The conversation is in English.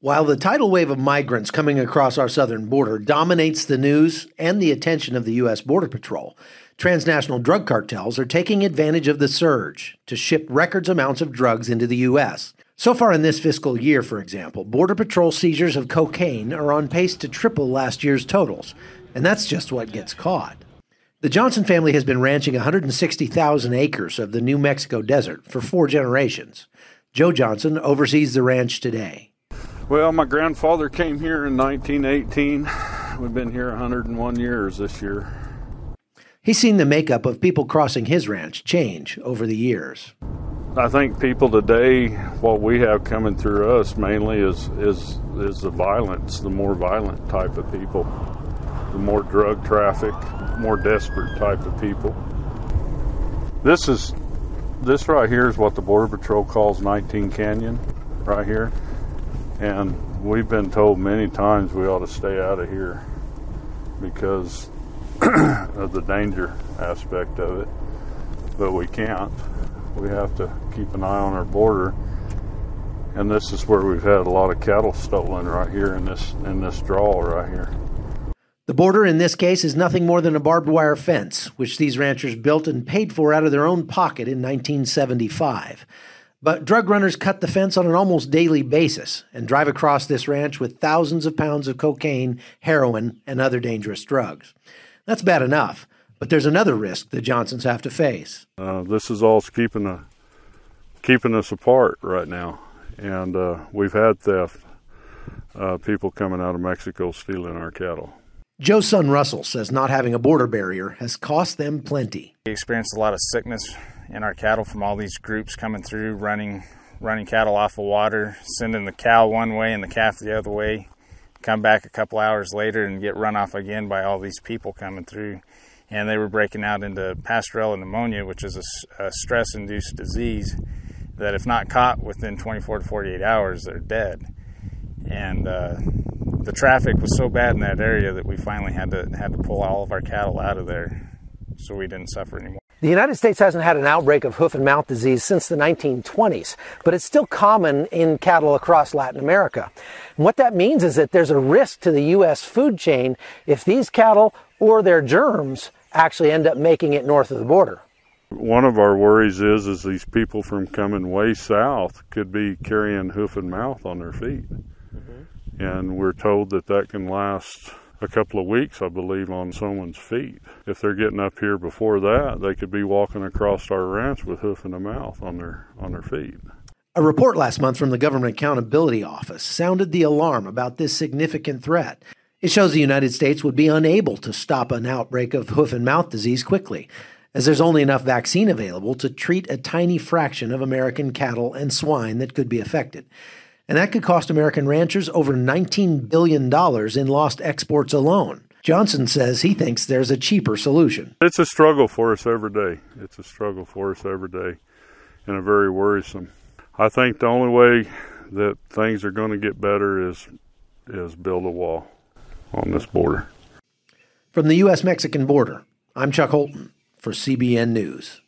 While the tidal wave of migrants coming across our southern border dominates the news and the attention of the U.S. Border Patrol, transnational drug cartels are taking advantage of the surge to ship record amounts of drugs into the U.S. So far in this fiscal year, for example, Border Patrol seizures of cocaine are on pace to triple last year's totals, and that's just what gets caught. The Johnson family has been ranching 160,000 acres of the New Mexico desert for 4 generations. Joe Johnson oversees the ranch today. Well, my grandfather came here in 1918. We've been here 101 years this year. He's seen the makeup of people crossing his ranch change over the years. I think people today, what we have coming through us mainly is the violence, the more violent type of people, the more drug traffic, more desperate type of people. This right here is what the Border Patrol calls 19 Canyon, right here. And we've been told many times we ought to stay out of here because of the danger aspect of it. But we can't. We have to keep an eye on our border. And this is where we've had a lot of cattle stolen right here in this draw right here. The border in this case is nothing more than a barbed wire fence, which these ranchers built and paid for out of their own pocket in 1975. But drug runners cut the fence on an almost daily basis and drive across this ranch with thousands of pounds of cocaine, heroin, and other dangerous drugs. That's bad enough, but there's another risk the Johnsons have to face. This is all keeping us apart right now, and we've had theft, people coming out of Mexico stealing our cattle. Joe's son Russell says not having a border barrier has cost them plenty. We experienced a lot of sickness in our cattle from all these groups coming through, running cattle off of water, sending the cow one way and the calf the other way, come back a couple hours later and get run off again by all these people coming through. And they were breaking out into pasteurella pneumonia, which is a stress-induced disease that if not caught within 24 to 48 hours, they're dead. And the traffic was so bad in that area that we finally had to pull all of our cattle out of there so we didn't suffer anymore. The United States hasn't had an outbreak of hoof and mouth disease since the 1920s, but it's still common in cattle across Latin America. And what that means is that there's a risk to the U.S. food chain if these cattle or their germs actually end up making it north of the border. One of our worries is these people from coming way south could be carrying hoof and mouth on their feet. And we're told that can last a couple of weeks, I believe, on someone's feet. If they're getting up here before that, they could be walking across our ranch with hoof and a mouth on their feet. A report last month from the Government Accountability Office sounded the alarm about this significant threat. It shows the United States would be unable to stop an outbreak of hoof and mouth disease quickly, as there's only enough vaccine available to treat a tiny fraction of American cattle and swine that could be affected. And that could cost American ranchers over $19 billion in lost exports alone. Johnson says he thinks there's a cheaper solution. It's a struggle for us every day. It's a struggle for us every day, and a very worrisome. I think the only way that things are going to get better is build a wall on this border. From the U.S.-Mexican border, I'm Chuck Holton for CBN News.